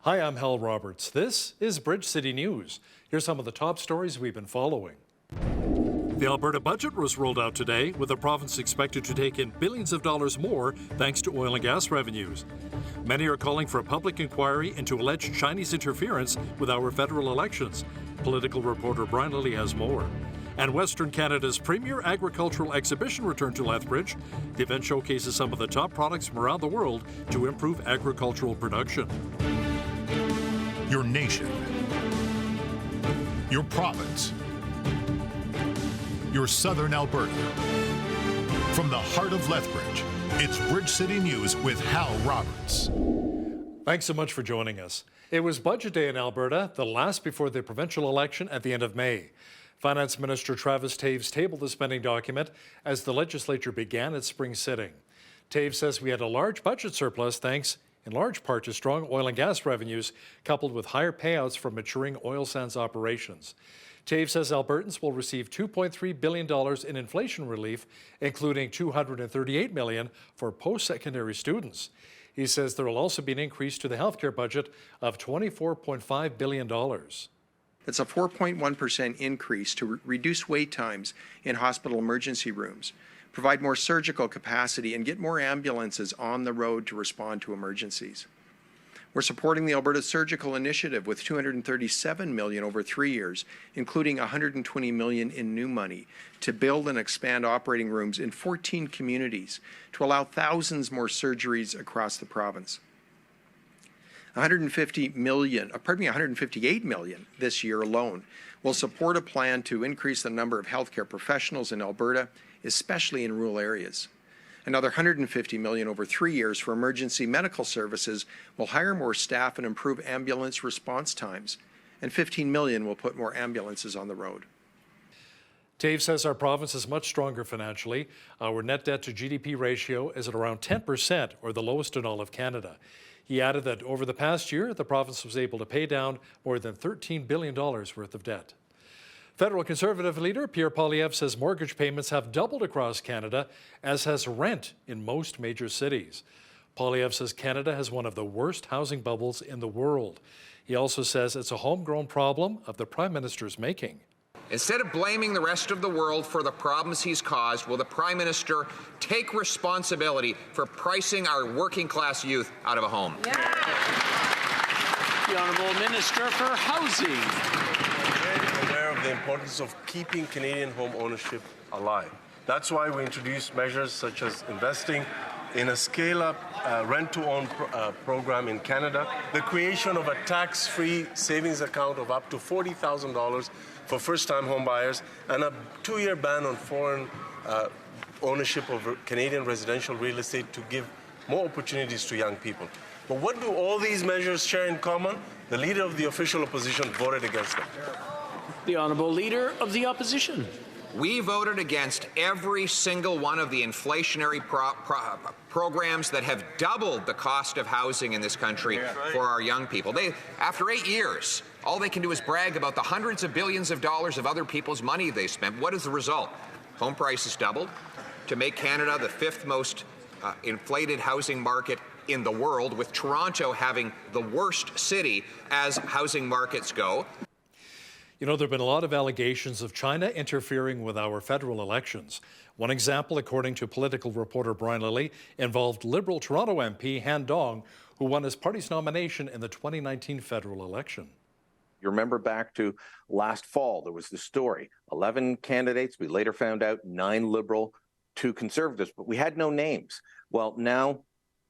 Hi, I'm Hal Roberts. This is Bridge City News. Here's some of the top stories we've been following. The Alberta budget was rolled out today, with the province expected to take in billions of dollars more thanks to oil and gas revenues. Many are calling for a public inquiry into alleged Chinese interference with our federal elections. Political reporter Brian Lilly has more. And Western Canada's premier agricultural exhibition returned to Lethbridge. The event showcases some of the top products from around the world to improve agricultural production. Your nation, your province, your southern Alberta. From the heart of Lethbridge, it's Bridge City News with Hal Roberts. Thanks so much for joining us. It was Budget Day in Alberta, the last before the provincial election at the end of May. Finance Minister Travis Toews tabled the spending document as the legislature began its spring sitting. Toews says we had a large budget surplus thanks in large part to strong oil and gas revenues coupled with higher payouts from maturing oil sands operations. Toews says Albertans will receive $2.3 billion in inflation relief, including $238 million for post-secondary students. He says there will also be an increase to the healthcare budget of $24.5 billion. It's a 4.1% increase to reduce wait times in hospital emergency rooms, provide more surgical capacity, and get more ambulances on the road to respond to emergencies. We're supporting the Alberta Surgical Initiative with $237 million over 3 years, including $120 million in new money to build and expand operating rooms in 14 communities to allow thousands more surgeries across the province. $158 million this year alone will support a plan to increase the number of healthcare professionals in Alberta, especially in rural areas. Another $150 million over 3 years for emergency medical services will hire more staff and improve ambulance response times. And $15 million will put more ambulances on the road. Toews says our province is much stronger financially. Our net debt to GDP ratio is at around 10%, or the lowest in all of Canada. He added that over the past year, the province was able to pay down more than $13 billion worth of debt. Federal Conservative leader Pierre Poilievre says mortgage payments have doubled across Canada, as has rent in most major cities. Poilievre says Canada has one of the worst housing bubbles in the world. He also says it's a homegrown problem of the Prime Minister's making. Instead of blaming the rest of the world for the problems he's caused, will the Prime Minister take responsibility for pricing our working-class youth out of a home? Yeah. The Honourable Minister for Housing. I'm aware of the importance of keeping Canadian home ownership alive. That's why we introduced measures such as investing in a scale-up rent-to-own program in Canada, the creation of a tax-free savings account of up to $40,000 for first-time home buyers, and a 2-year ban on foreign ownership of Canadian residential real estate to give more opportunities to young people. But what do all these measures share in common? The leader of the official opposition voted against them. The Honourable Leader of the Opposition. We voted against every single one of the inflationary programs that have doubled the cost of housing in this country for our young people. After 8 years, all they can do is brag about the hundreds of billions of dollars of other people's money they spent. What is the result? Home prices doubled to make Canada the 5th most inflated housing market in the world, with Toronto having the worst city as housing markets go. You know, there have been a lot of allegations of China interfering with our federal elections. One example, according to political reporter Brian Lilly, involved Liberal Toronto MP Han Dong, who won his party's nomination in the 2019 federal election. You remember back to last fall, there was the story. 11 candidates, we later found out 9 Liberal, 2 Conservatives, but we had no names. Well, now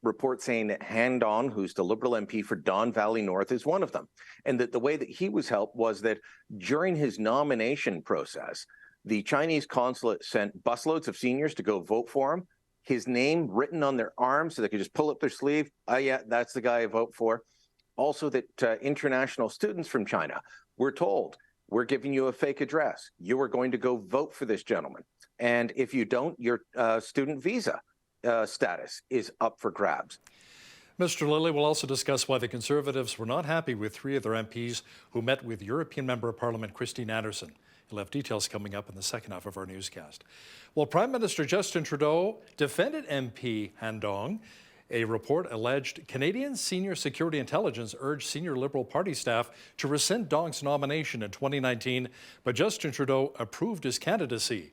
reports saying that Han Dong, who's the Liberal MP for Don Valley North, is one of them. And that the way that he was helped was that during his nomination process, the Chinese consulate sent busloads of seniors to go vote for him, his name written on their arms so they could just pull up their sleeve. Oh, yeah, that's the guy I vote for. Also that international students from China were told, we're giving you a fake address. You are going to go vote for this gentleman. And if you don't, your student visa status is up for grabs. Mr. Lilly will also discuss why the Conservatives were not happy with 3 of their MPs who met with European Member of Parliament Christine Anderson. He'll have details coming up in the second half of our newscast. Well, Prime Minister Justin Trudeau defended MP Han Dong A report alleged Canadian Senior Security Intelligence urged senior Liberal Party staff to rescind Dong's nomination in 2019, but Justin Trudeau approved his candidacy.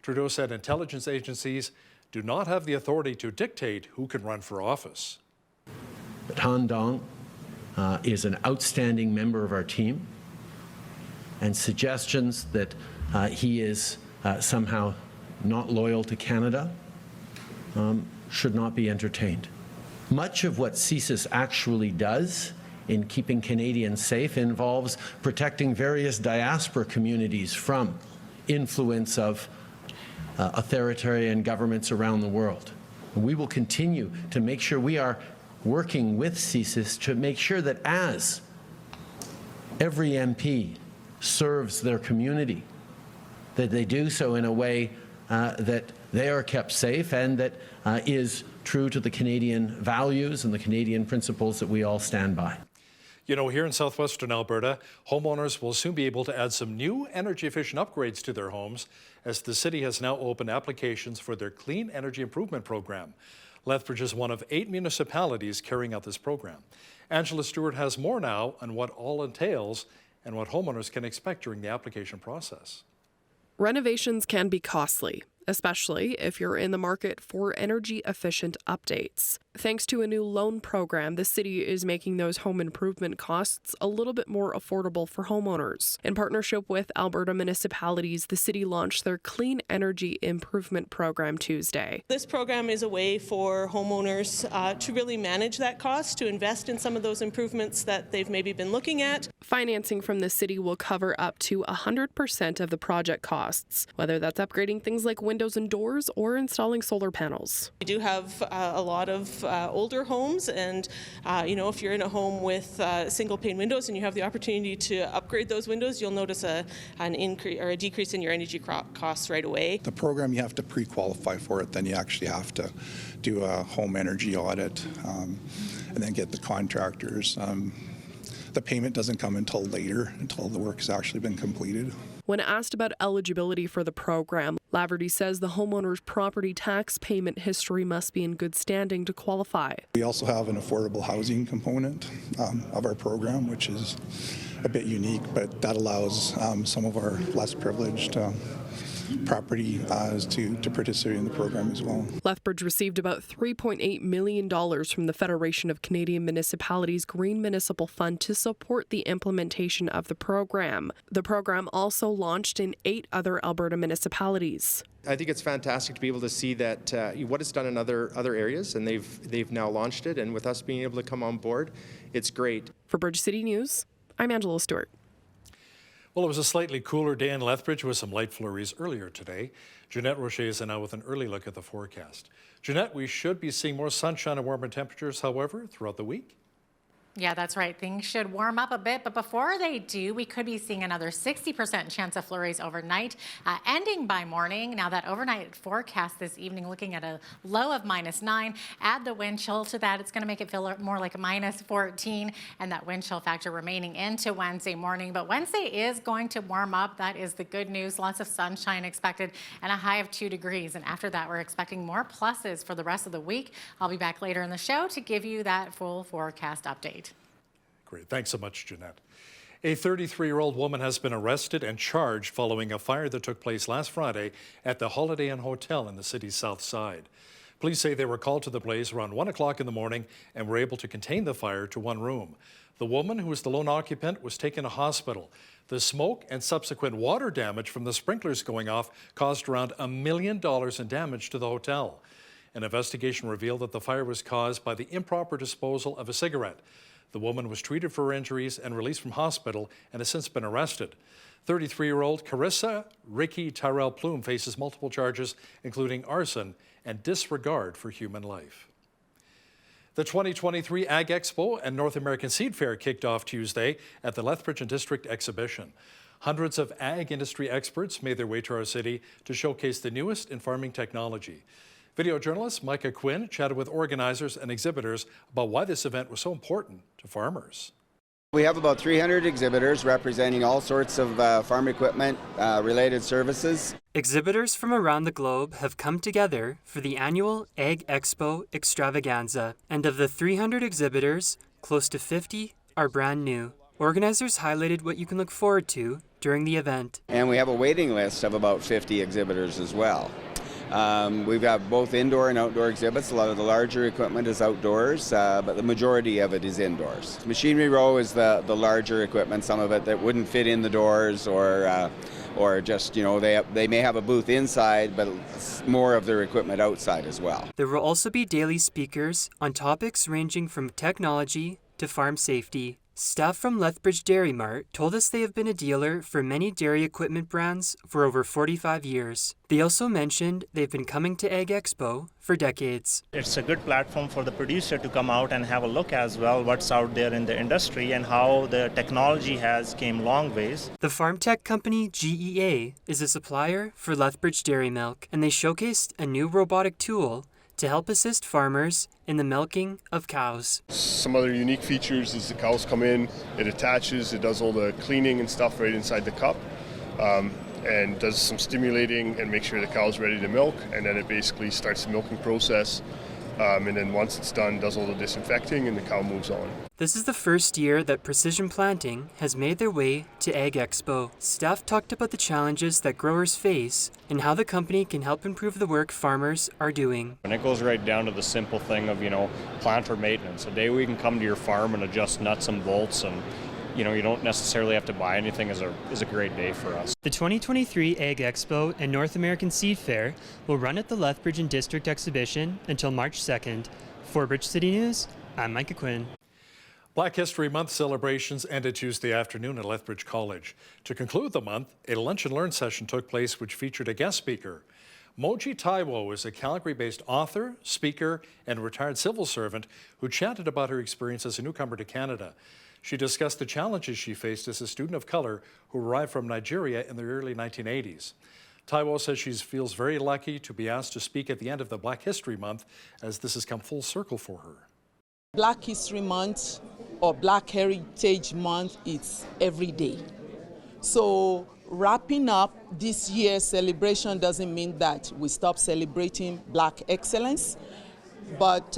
Trudeau said intelligence agencies do not have the authority to dictate who can run for office. But Han Dong is an outstanding member of our team, and suggestions that he is somehow not loyal to Canada should not be entertained. Much of what CSIS actually does in keeping Canadians safe involves protecting various diaspora communities from influence of authoritarian governments around the world. And we will continue to make sure we are working with CSIS to make sure that as every MP serves their community, that they do so in a way that they are kept safe and that is true to the Canadian values and the Canadian principles that we all stand by. You know, here in southwestern Alberta, homeowners will soon be able to add some new energy-efficient upgrades to their homes as the city has now opened applications for their Clean Energy Improvement Program. Lethbridge is one of 8 municipalities carrying out this program. Angela Stewart has more now on what all entails and what homeowners can expect during the application process. Renovations can be costly, especially if you're in the market for energy-efficient updates. Thanks to a new loan program, the city is making those home improvement costs a little bit more affordable for homeowners. In partnership with Alberta municipalities, the city launched their Clean Energy Improvement Program Tuesday. This program is a way for homeowners to really manage that cost, to invest in some of those improvements that they've maybe been looking at. Financing from the city will cover up to 100% of the project costs, whether that's upgrading things like windows and doors or installing solar panels. We do have a lot of older homes, and if you're in a home with single pane windows and you have the opportunity to upgrade those windows, you'll notice an increase or a decrease in your energy costs right away. The program, you have to pre-qualify for it, then you actually have to do a home energy audit and then get the contractors. The payment doesn't come until later, until the work has actually been completed. When asked about eligibility for the program, Laverty says the homeowner's property tax payment history must be in good standing to qualify. We also have an affordable housing component of our program, which is a bit unique, but that allows some of our less privileged property to participate in the program as well. Lethbridge received about $3.8 million from the Federation of Canadian Municipalities Green Municipal Fund to support the implementation of the program. The program also launched in 8 other Alberta municipalities. I think it's fantastic to be able to see that what it's done in other areas, and they've now launched it, and with us being able to come on board, it's great. For Bridge City News, I'm Angela Stewart. Well, it was a slightly cooler day in Lethbridge with some light flurries earlier today. Jeanette Rocher is now with an early look at the forecast. Jeanette, we should be seeing more sunshine and warmer temperatures, however, throughout the week. Yeah, that's right. Things should warm up a bit, but before they do, we could be seeing another 60% chance of flurries overnight, ending by morning. Now, that overnight forecast this evening, looking at a low of -9. Add the wind chill to that, it's going to make it feel more like a -14, and that wind chill factor remaining into Wednesday morning. But Wednesday is going to warm up. That is the good news. Lots of sunshine expected and a high of 2 degrees. And after that, we're expecting more pluses for the rest of the week. I'll be back later in the show to give you that full forecast update. Great. Thanks so much, Jeanette. A 33-year-old woman has been arrested and charged following a fire that took place last Friday at the Holiday Inn Hotel in the city's south side. Police say they were called to the blaze around 1 o'clock in the morning and were able to contain the fire to one room. The woman, who was the lone occupant, was taken to hospital. The smoke and subsequent water damage from the sprinklers going off caused around $1 million in damage to the hotel. An investigation revealed that the fire was caused by the improper disposal of a cigarette. The woman was treated for her injuries and released from hospital and has since been arrested. 33-year-old Carissa Ricky Tyrell Plume faces multiple charges, including arson and disregard for human life. The 2023 Ag Expo and North American Seed Fair kicked off Tuesday at the Lethbridge and District Exhibition. Hundreds of ag industry experts made their way to our city to showcase the newest in farming technology. Video journalist Micah Quinn chatted with organizers and exhibitors about why this event was so important to farmers. We have about 300 exhibitors representing all sorts of farm equipment related services. Exhibitors from around the globe have come together for the annual Ag Expo Extravaganza, and of the 300 exhibitors, close to 50 are brand new. Organizers highlighted what you can look forward to during the event. And we have a waiting list of about 50 exhibitors as well. We've got both indoor and outdoor exhibits. A lot of the larger equipment is outdoors, but the majority of it is indoors. Machinery row is the larger equipment, some of it that wouldn't fit in the doors or just, you know, they may have a booth inside, but more of their equipment outside as well. There will also be daily speakers on topics ranging from technology to farm safety. Staff from Lethbridge Dairy Mart told us they have been a dealer for many dairy equipment brands for over 45 years. They also mentioned they've been coming to Ag Expo for decades. It's a good platform for the producer to come out and have a look as well what's out there in the industry and how the technology has came long ways. The farm tech company GEA is a supplier for Lethbridge Dairy Milk, and they showcased a new robotic tool to help assist farmers in the milking of cows. Some other unique features is the cows come in, it attaches, it does all the cleaning and stuff right inside the cup, and does some stimulating and make sure the cow's ready to milk, and then it basically starts the milking process, and then once it's done, does all the disinfecting and the cow moves on. This is the first year that precision planting has made their way to Ag Expo. Staff talked about the challenges that growers face and how the company can help improve the work farmers are doing. And it goes right down to the simple thing of, planter maintenance. A day we can come to your farm and adjust nuts and bolts, and you don't necessarily have to buy anything is a great day for us. The 2023 Ag Expo and North American Seed Fair will run at the Lethbridge and District Exhibition until March 2nd. For Bridge City News, I'm Micah Quinn. Black History Month celebrations ended Tuesday afternoon at Lethbridge College. To conclude the month, a lunch and learn session took place which featured a guest speaker. Moji Taiwo is a Calgary-based author, speaker, and retired civil servant who chatted about her experience as a newcomer to Canada. She discussed the challenges she faced as a student of color who arrived from Nigeria in the early 1980s. Taiwo says she feels very lucky to be asked to speak at the end of the Black History Month, as this has come full circle for her. Black History Month or Black Heritage Month, it's every day. So wrapping up this year's celebration doesn't mean that we stop celebrating Black excellence, but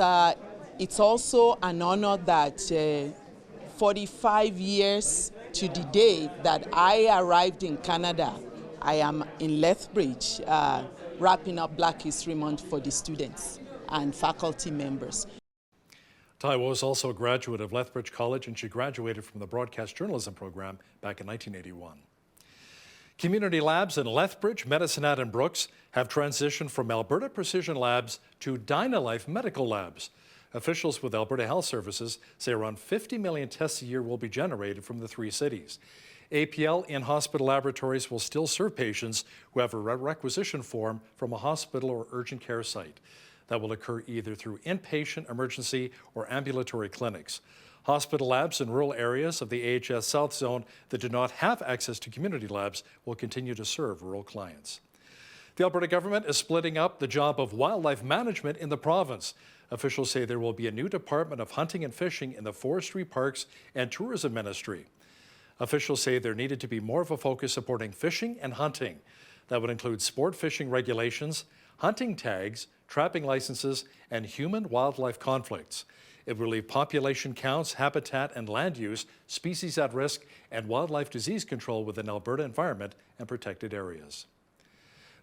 it's also an honor that 45 years to the day that I arrived in Canada, I am in Lethbridge wrapping up Black History Month for the students and faculty members. Taiwo is also a graduate of Lethbridge College, and she graduated from the broadcast journalism program back in 1981. Community labs in Lethbridge, Medicine and Brooks have transitioned from Alberta Precision Labs to Dynalife Medical Labs. Officials with Alberta Health Services say around 50 million tests a year will be generated from the three cities. APL in-hospital laboratories will still serve patients who have a requisition form from a hospital or urgent care site. That will occur either through inpatient, emergency, or ambulatory clinics. Hospital labs in rural areas of the AHS South Zone that do not have access to community labs will continue to serve rural clients. The Alberta government is splitting up the job of wildlife management in the province. Officials say there will be a new Department of Hunting and Fishing in the Forestry, Parks, and Tourism Ministry. Officials say there needed to be more of a focus supporting fishing and hunting. That would include sport fishing regulations, hunting tags, trapping licenses, and human-wildlife conflicts. It will leave population counts, habitat and land use, species at risk, and wildlife disease control within Alberta environment and protected areas.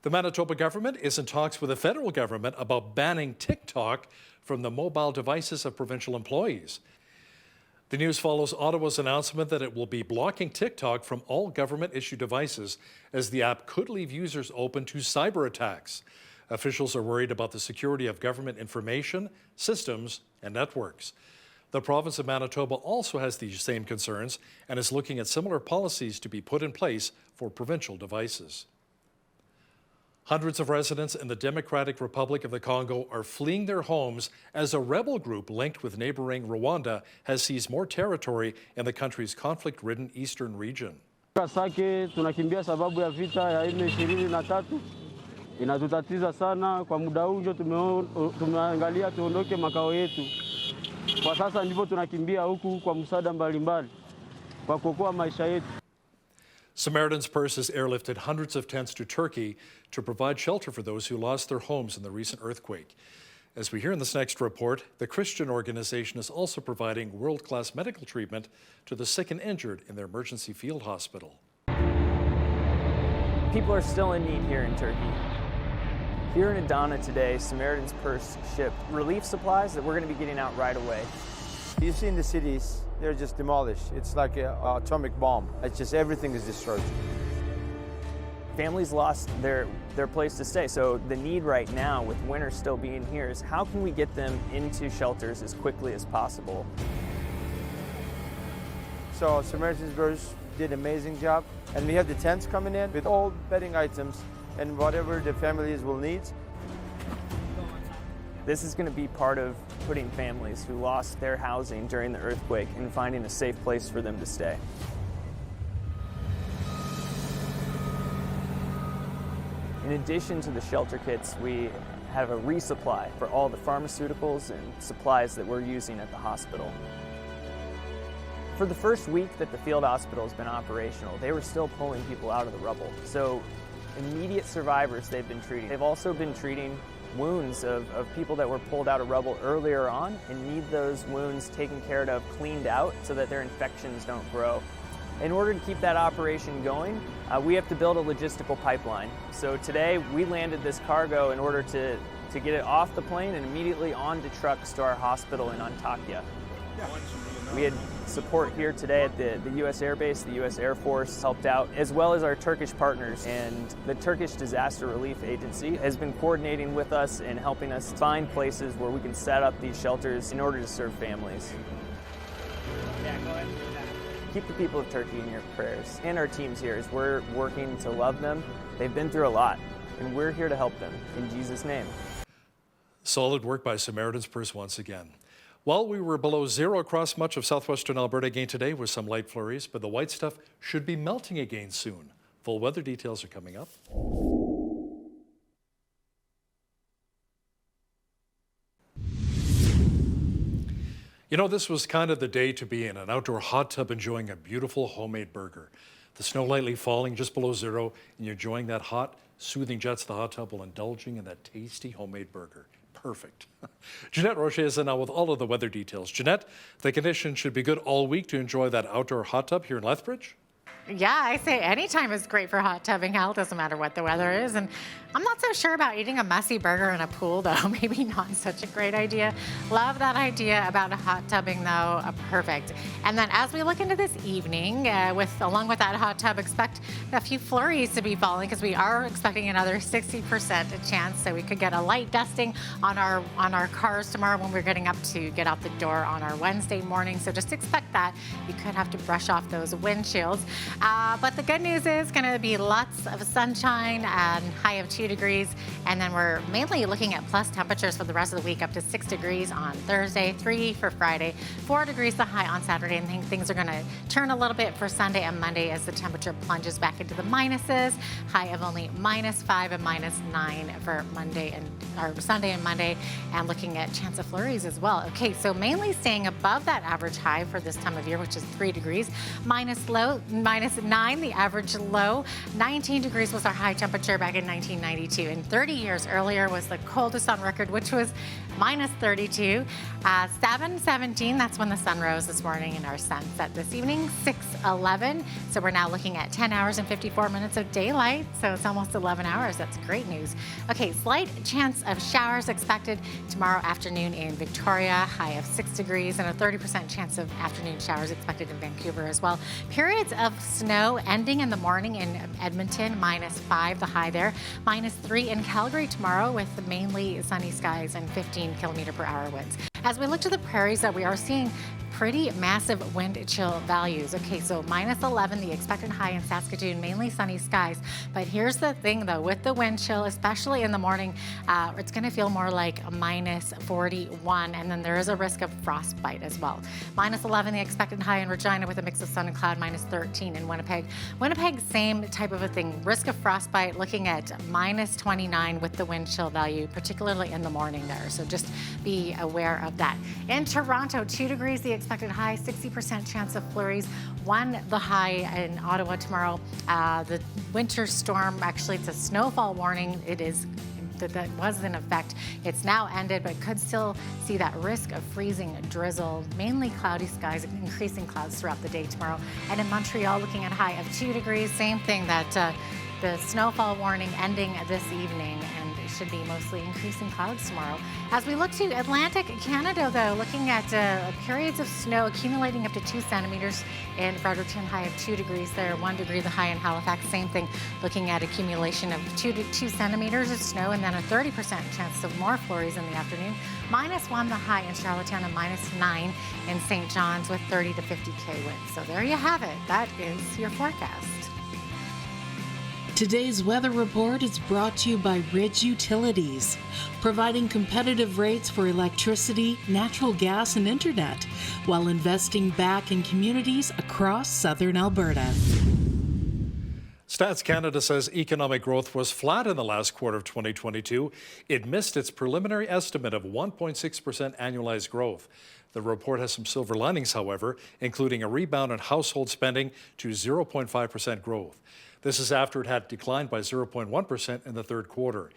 The Manitoba government is in talks with the federal government about banning TikTok from the mobile devices of provincial employees. The news follows Ottawa's announcement that it will be blocking TikTok from all government-issued devices, as the app could leave users open to cyber attacks. Officials are worried about the security of government information, systems, and networks. The province of Manitoba also has these same concerns and is looking at similar policies to be put in place for provincial devices. Hundreds of residents in the Democratic Republic of the Congo are fleeing their homes as a rebel group linked with neighboring Rwanda has seized more territory in the country's conflict-ridden eastern region. Sake tunakimbia sababu ya vita ya M23. Inatutatiza sana kwa muda huu, ndio tumeangalia tuondoke makao yetu. Kwa sasa ndipo tunakimbia huku kwa msaada mbalimbali. kwa kuokoa maisha yetu. Samaritan's Purse has airlifted hundreds of tents to Turkey to provide shelter for those who lost their homes in the recent earthquake. As we hear in this next report, the Christian organization is also providing world-class medical treatment to the sick and injured in their emergency field hospital. People are still in need here in Turkey. Here in Adana today, Samaritan's Purse shipped relief supplies that we're going to be getting out right away. You see in the cities, they're just demolished. It's like an atomic bomb. It's just everything is destroyed. Families lost their place to stay. So the need right now, with winter still being here, is how can we get them into shelters as quickly as possible? So Samaritan's Purse did an amazing job. And we have the tents coming in with all bedding items and whatever the families will need. This is going to be part of putting families who lost their housing during the earthquake and finding a safe place for them to stay. In addition to the shelter kits, we have a resupply for all the pharmaceuticals and supplies that we're using at the hospital. For the first week that the field hospital has been operational, they were still pulling people out of the rubble. So immediate survivors they've been treating. They've also been treating wounds of people that were pulled out of rubble earlier on and need those wounds taken care of, cleaned out so that their infections don't grow. In order to keep that operation going, we have to build a logistical pipeline. So today we landed this cargo in order to get it off the plane and immediately onto trucks to our hospital in Antakya. We had support here today at the U.S. Air Base. The U.S. Air Force helped out, as well as our Turkish partners. And the Turkish Disaster Relief Agency has been coordinating with us and helping us find places where we can set up these shelters in order to serve families. Keep the people of Turkey in your prayers. And our teams here, as we're working to love them. They've been through a lot, and we're here to help them. In Jesus' name. Solid work by Samaritan's Purse once again. Well, we were below zero across much of southwestern Alberta again today with some light flurries, but the white stuff should be melting again soon. Full weather details are coming up. You know, this was kind of the day to be in an outdoor hot tub enjoying a beautiful homemade burger. The snow lightly falling just below zero, and you're enjoying that hot, soothing jets of the hot tub while indulging in that tasty homemade burger. Perfect. Jeanette Rocher is in now with all of the weather details. Jeanette, the conditions should be good all week to enjoy that outdoor hot tub here in Lethbridge? Yeah, I say anytime is great for hot tubbing. Hell, doesn't matter what the weather is. And I'm not so sure about eating a messy burger in a pool, though. Maybe not such a great idea. Love that idea about hot tubbing, though. Perfect. And then as we look into this evening, along with that hot tub, expect a few flurries to be falling because we are expecting another 60% chance. So we could get a light dusting on our cars tomorrow when we're getting up to get out the door on our Wednesday morning. So just expect that. You could have to brush off those windshields. But the good news is going to be lots of sunshine and high of 2 degrees. And then we're mainly looking at plus temperatures for the rest of the week, up to 6 degrees on Thursday, 3 for Friday, 4 degrees the high on Saturday. And I think things are going to turn a little bit for Sunday and Monday as the temperature plunges back into the minuses. High of only -5 and -9 for Sunday and Monday. And looking at chance of flurries as well. Okay, so mainly staying above that average high for this time of year, which is 3 degrees. -9, the average low. 19 degrees was our high temperature back in 1992. And 30 years earlier was the coldest on record, which was -32. 7:17, that's when the sun rose this morning, and our sun set this evening, 6:11. So we're now looking at 10 hours and 54 minutes of daylight. So it's almost 11 hours. That's great news. Okay, slight chance of showers expected tomorrow afternoon in Victoria, high of 6 degrees, and a 30% chance of afternoon showers expected in Vancouver as well. Periods of snow ending in the morning in Edmonton, -5, the high there, -3 in Calgary tomorrow with mainly sunny skies and 15 km/h winds. As we look to the prairies, we are seeing pretty massive wind chill values. Okay, so -11, the expected high in Saskatoon, mainly sunny skies. But here's the thing though, with the wind chill, especially in the morning, it's gonna feel more like -41, and then there is a risk of frostbite as well. -11, the expected high in Regina with a mix of sun and cloud, -13 in Winnipeg. Winnipeg, same type of a thing, risk of frostbite, looking at -29 with the wind chill value, particularly in the morning there. So just be aware of that. In Toronto, 2 degrees, the expected high, 60% chance of flurries. 1 the high in Ottawa tomorrow. The winter storm, actually it's a snowfall warning. It is that was in effect. It's now ended, but could still see that risk of freezing drizzle, mainly cloudy skies, increasing clouds throughout the day tomorrow. And in Montreal, looking at high of 2 degrees, same thing, that the snowfall warning ending this evening, and it should be mostly increasing clouds tomorrow. As we look to Atlantic Canada, though, looking at periods of snow accumulating up to 2 centimeters in Fredericton, high of 2 degrees there, 1 degree the high in Halifax, same thing, looking at accumulation of 2 centimeters of snow, and then a 30% chance of more flurries in the afternoon. -1 the high in Charlottetown, and -9 in St. John's with 30 to 50K winds. So there you have it. That is your forecast. Today's weather report is brought to you by Ridge Utilities, providing competitive rates for electricity, natural gas, and internet, while investing back in communities across southern Alberta. Stats Canada says economic growth was flat in the last quarter of 2022. It missed its preliminary estimate of 1.6% annualized growth. The report has some silver linings, however, including a rebound in household spending to 0.5% growth. This is after it had declined by 0.1% in the third quarter.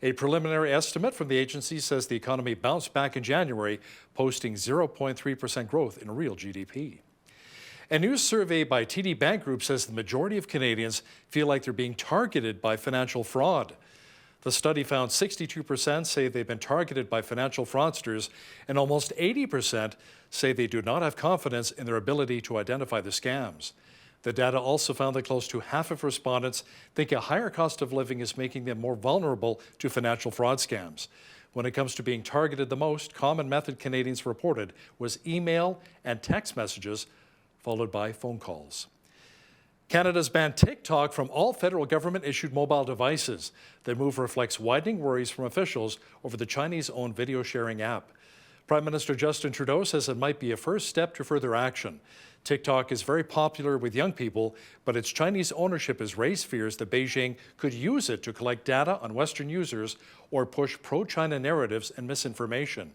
A preliminary estimate from the agency says the economy bounced back in January, posting 0.3% growth in real GDP. A new survey by TD Bank Group says the majority of Canadians feel like they're being targeted by financial fraud. The study found 62% say they've been targeted by financial fraudsters, and almost 80% say they do not have confidence in their ability to identify the scams. The data also found that close to half of respondents think a higher cost of living is making them more vulnerable to financial fraud scams. When it comes to being targeted, the most common method Canadians reported was email and text messages, followed by phone calls. Canada's banned TikTok from all federal government-issued mobile devices. The move reflects widening worries from officials over the Chinese-owned video-sharing app. Prime Minister Justin Trudeau says it might be a first step to further action. TikTok is very popular with young people, but its Chinese ownership has raised fears that Beijing could use it to collect data on Western users or push pro-China narratives and misinformation.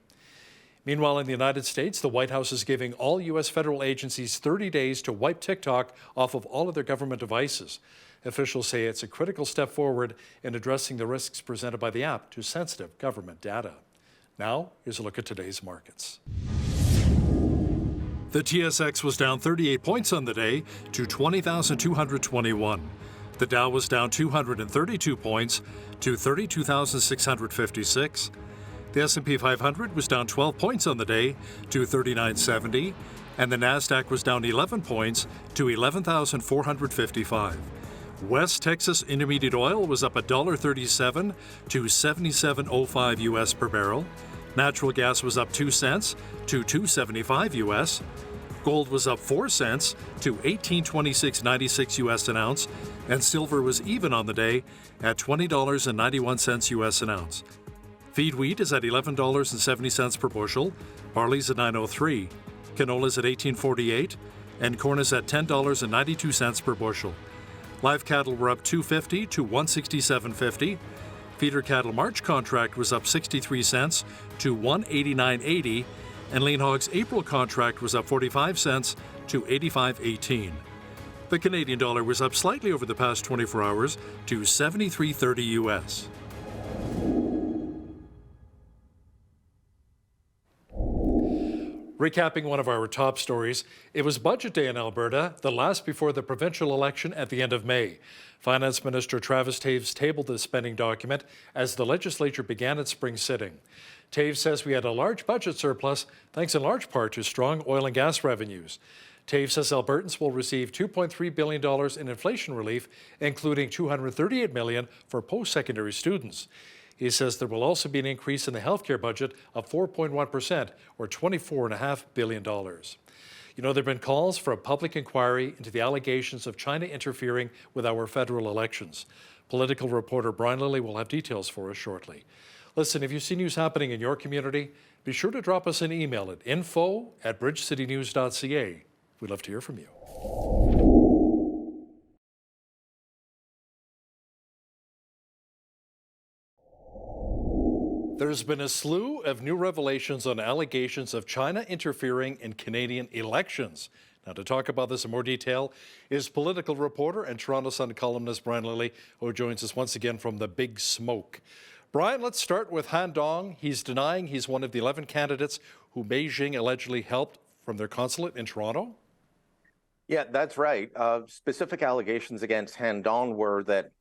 Meanwhile, in the United States, the White House is giving all U.S. federal agencies 30 days to wipe TikTok off of all of their government devices. Officials say it's a critical step forward in addressing the risks presented by the app to sensitive government data. Now, here's a look at today's markets. The TSX was down 38 points on the day to 20,221. The Dow was down 232 points to 32,656. The S&P 500 was down 12 points on the day to 3970, and the Nasdaq was down 11 points to 11,455. West Texas Intermediate Oil was up $1.37 to $77.05 US per barrel. Natural gas was up 2 cents to $2.75 US. Gold was up 4 cents to $18.2696 US an ounce, and silver was even on the day at $20.91 US an ounce. Feed wheat is at $11.70 per bushel, barley's at $9.03, canola's at $18.48, and corn is at $10.92 per bushel. Live cattle were up $2.50 to $167.50. Feeder cattle March contract was up 63 cents to $189.80, and lean hogs April contract was up 45 cents to $85.18. The Canadian dollar was up slightly over the past 24 hours to 73.30 US. Recapping one of our top stories, it was budget day in Alberta, the last before the provincial election at the end of May. Finance Minister Travis Taves tabled the spending document as the legislature began its spring sitting. Taves says we had a large budget surplus thanks in large part to strong oil and gas revenues. Taves says Albertans will receive $2.3 billion in inflation relief, including $238 million for post-secondary students. He says there will also be an increase in the healthcare budget of 4.1%, or $24.5 billion. You know, there have been calls for a public inquiry into the allegations of China interfering with our federal elections. Political reporter Brian Lilly will have details for us shortly. Listen, if you see news happening in your community, be sure to drop us an email at info@bridgecitynews.ca. We'd love to hear from you. There's been a slew of new revelations on allegations of China interfering in Canadian elections. Now, to talk about this in more detail is political reporter and Toronto Sun columnist Brian Lilly, who joins us once again from the Big Smoke. Brian, let's start with Han Dong. He's denying he's one of the 11 candidates who Beijing allegedly helped from their consulate in Toronto. Yeah, that's right. Specific allegations against Han Dong were that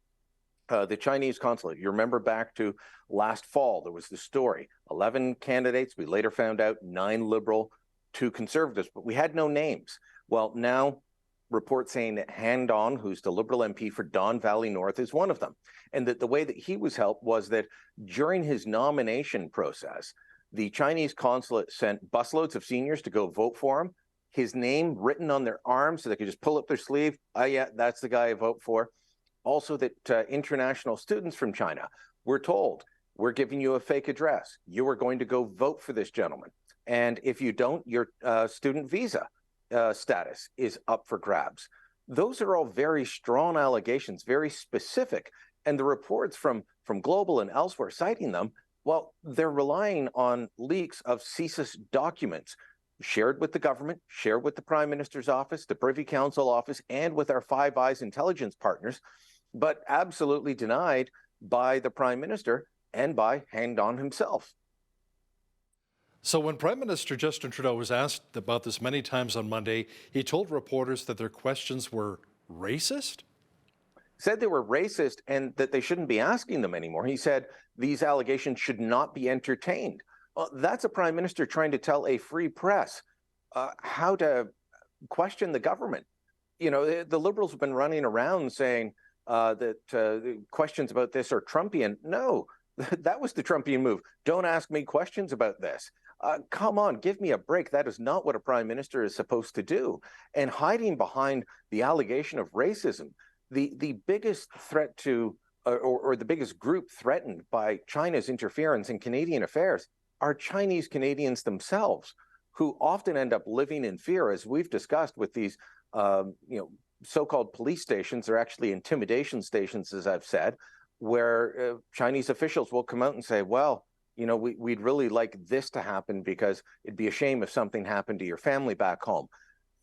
the Chinese consulate, you remember back to last fall, there was the story, 11 candidates. We later found out 9 Liberal, 2 Conservatives, but we had no names. Well, now reports saying that Han Dong, who's the Liberal MP for Don Valley North, is one of them. And that the way that he was helped was that during his nomination process, the Chinese consulate sent busloads of seniors to go vote for him, his name written on their arm so they could just pull up their sleeve. Oh, yeah, that's the guy I vote for. Also that international students from China were told, we're giving you a fake address. You are going to go vote for this gentleman. And if you don't, your student visa status is up for grabs. Those are all very strong allegations, very specific. And the reports from Global and elsewhere citing them, well, they're relying on leaks of CSIS documents shared with the government, shared with the Prime Minister's office, the Privy Council office, and with our Five Eyes intelligence partners, but absolutely denied by the Prime Minister and by Han Dong himself. So when Prime Minister Justin Trudeau was asked about this many times on Monday, he told reporters that their questions were racist? Said they were racist and that they shouldn't be asking them anymore. He said these allegations should not be entertained. Well, that's a Prime Minister trying to tell a free press how to question the government. You know, the Liberals have been running around saying that questions about this are Trumpian. No, that was the Trumpian move. Don't ask me questions about this. Come on, give me a break. That is not what a Prime Minister is supposed to do. And hiding behind the allegation of racism, the biggest threat to, or the biggest group threatened by China's interference in Canadian affairs are Chinese Canadians themselves, who often end up living in fear, as we've discussed with these, so-called police stations. They're actually intimidation stations, as I've said, where Chinese officials will come out and say, well, you know, we'd really like this to happen because it'd be a shame if something happened to your family back home.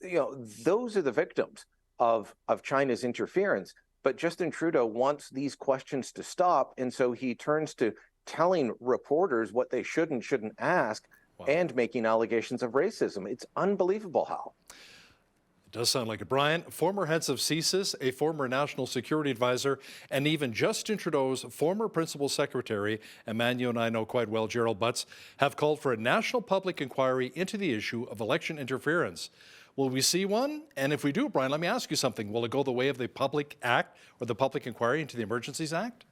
You know, those are the victims of China's interference. But Justin Trudeau wants these questions to stop, and so he turns to telling reporters what they should and shouldn't ask. Wow. And making allegations of racism. It's unbelievable, Hal. It does sound like it. Brian, former heads of CSIS, a former national security advisor, and even Justin Trudeau's former principal secretary, a man you and I know quite well, Gerald Butts, have called for a national public inquiry into the issue of election interference. Will we see one? And if we do, Brian, let me ask you something. Will it go the way of the Public Act or the Public Inquiry into the Emergencies Act?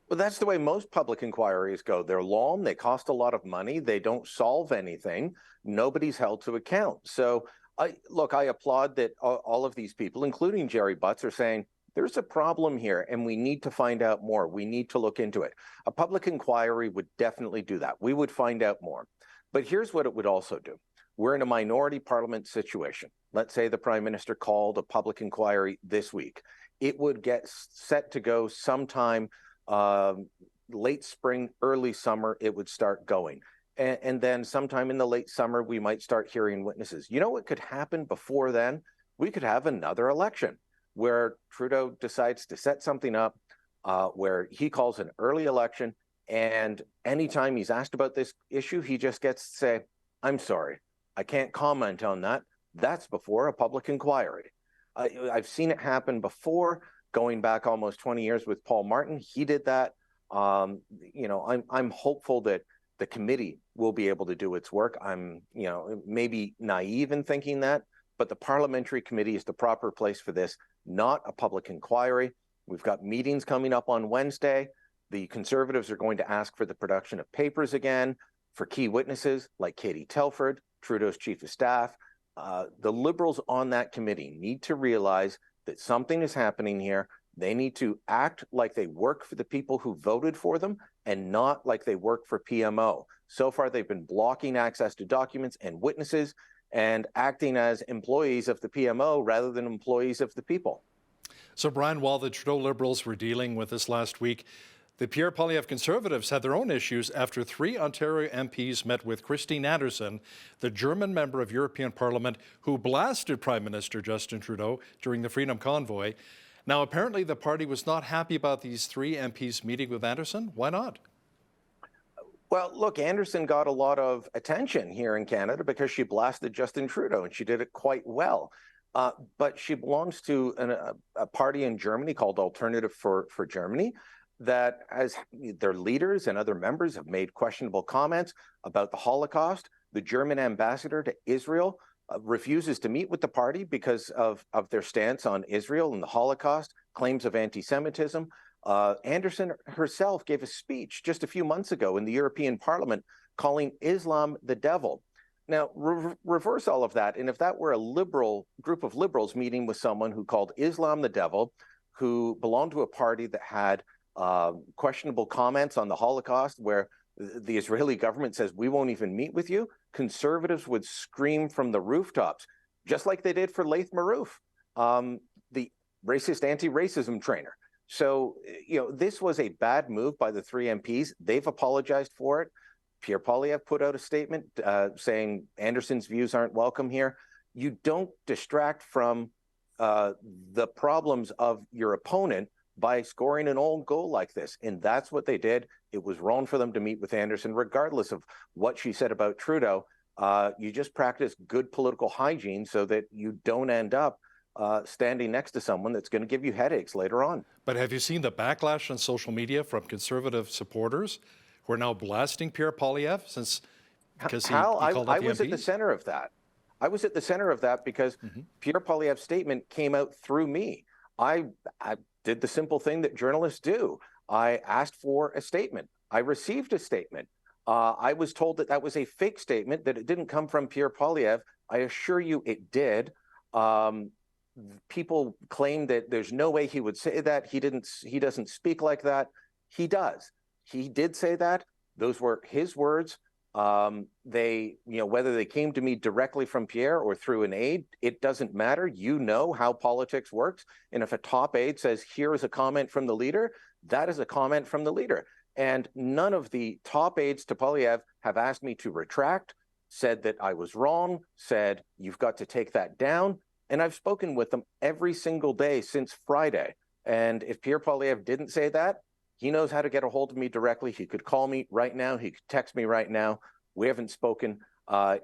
Well, that's the way most public inquiries go. They're long, they cost a lot of money, they don't solve anything, nobody's held to account. So, I applaud that all of these people, including Jerry Butts, are saying, there's a problem here and we need to find out more. We need to look into it. A public inquiry would definitely do that. We would find out more. But here's what it would also do. We're in a minority parliament situation. Let's say the Prime Minister called a public inquiry this week. It would get set to go sometime late spring, early summer, it would start going. And then sometime in the late summer, we might start hearing witnesses. You know what could happen before then? We could have another election where Trudeau decides to set something up where he calls an early election. And anytime he's asked about this issue, he just gets to say, I'm sorry, I can't comment on that. That's before a public inquiry. I've seen it happen before. Going back almost 20 years with Paul Martin, he did that. I'm hopeful that the committee will be able to do its work. I'm, maybe naive in thinking that, but the parliamentary committee is the proper place for this, not a public inquiry. We've got meetings coming up on Wednesday. The Conservatives are going to ask for the production of papers again for key witnesses like Katie Telford, Trudeau's chief of staff. The Liberals on that committee need to realize that something is happening here. They need to act like they work for the people who voted for them and not like they work for PMO. So far, they've been blocking access to documents and witnesses and acting as employees of the PMO rather than employees of the people. So, Brian, while the Trudeau Liberals were dealing with this last week, The Pierre Poilievre Conservatives had their own issues after 3 Ontario MPs met with Christine Anderson, the German member of European Parliament who blasted Prime Minister Justin Trudeau during the Freedom Convoy. Now, apparently the party was not happy about these 3 MPs meeting with Anderson. Why not? Well, look, Anderson got a lot of attention here in Canada because she blasted Justin Trudeau, and she did it quite well. But she belongs to a party in Germany called Alternative for Germany that, as their leaders and other members, have made questionable comments about the Holocaust. The German ambassador to Israel refuses to meet with the party because of their stance on Israel and the Holocaust, claims of anti-Semitism. Anderson herself gave a speech just a few months ago in the European Parliament calling Islam the devil. Now, reverse all of that, and if that were a group of liberals meeting with someone who called Islam the devil, who belonged to a party that had questionable comments on the Holocaust, where the Israeli government says, we won't even meet with you, conservatives would scream from the rooftops, just like they did for Laith Marouf, the racist anti-racism trainer. So, this was a bad move by the 3 MPs. They've apologized for it. Pierre Poilievre put out a statement saying Anderson's views aren't welcome here. You don't distract from the problems of your opponent by scoring an own goal like this. And that's what they did. It was wrong for them to meet with Anderson, regardless of what she said about Trudeau. You just practice good political hygiene so that you don't end up standing next to someone that's going to give you headaches later on. But have you seen the backlash on social media from Conservative supporters who are now blasting Pierre Poilievre because he called out the MPs? I was at the center of that. I was at the center of that because Pierre Poilievre's statement came out through me. I did the simple thing that journalists do. I asked for a statement. I received a statement. I was told that that was a fake statement, that it didn't come from Pierre Poilievre. I assure you it did. People claim that there's no way he would say that. He doesn't speak like that. He does. He did say that. Those were his words. Whether they came to me directly from Pierre or through an aide, it doesn't matter. You know how politics works. And if a top aide says, here is a comment from the leader, that is a comment from the leader. And none of the top aides to Poilievre have asked me to retract, said that I was wrong, said, you've got to take that down. And I've spoken with them every single day since Friday. And if Pierre Poilievre didn't say that, he knows how to get a hold of me directly. He could call me right now. He could text me right now. We haven't spoken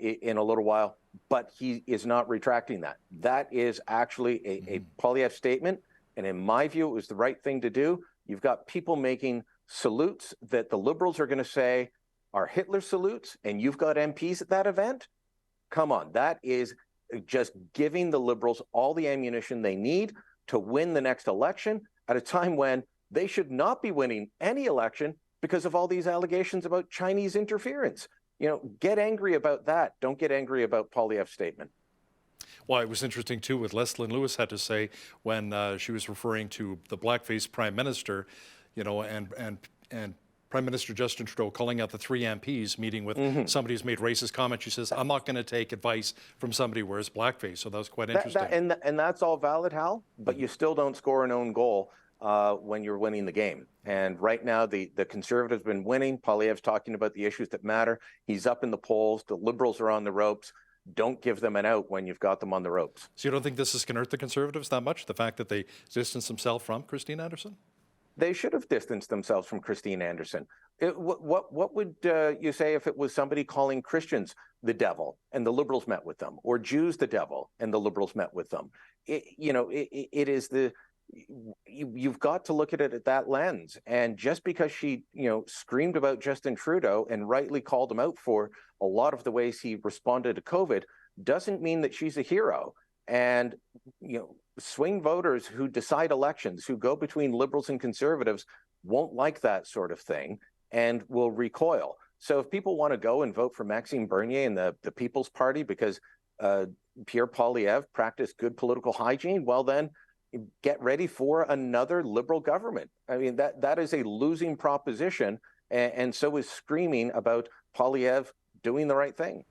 in a little while, but he is not retracting that. That is actually a Poilievre statement. And in my view, it was the right thing to do. You've got people making salutes that the Liberals are going to say are Hitler salutes, and you've got MPs at that event. Come on, that is just giving the Liberals all the ammunition they need to win the next election at a time when they should not be winning any election because of all these allegations about Chinese interference. Get angry about that. Don't get angry about Poilievre's statement. Well, it was interesting, too, what Leslyn Lewis had to say when she was referring to the blackface prime minister, and Prime Minister Justin Trudeau calling out the 3 MPs meeting with somebody who's made racist comments. She says, I'm not going to take advice from somebody who wears blackface. So that was quite interesting. And that's all valid, Hal, but you still don't score an own goal when you're winning the game. And right now, the Conservatives have been winning. Poilievre's talking about the issues that matter. He's up in the polls. The Liberals are on the ropes. Don't give them an out when you've got them on the ropes. So you don't think this is going to hurt the Conservatives that much, the fact that they distance themselves from Christine Anderson? They should have distanced themselves from Christine Anderson. What would you say if it was somebody calling Christians the devil and the Liberals met with them, or Jews the devil and the Liberals met with them? You've got to look at it at that lens. And just because she, screamed about Justin Trudeau and rightly called him out for a lot of the ways he responded to COVID doesn't mean that she's a hero. And, swing voters who decide elections, who go between Liberals and Conservatives, won't like that sort of thing and will recoil. So if people want to go and vote for Maxime Bernier and the People's Party because Pierre Poilievre practiced good political hygiene, well then, get ready for another Liberal government. I mean, that is a losing proposition, and so is screaming about Poilievre doing the right thing.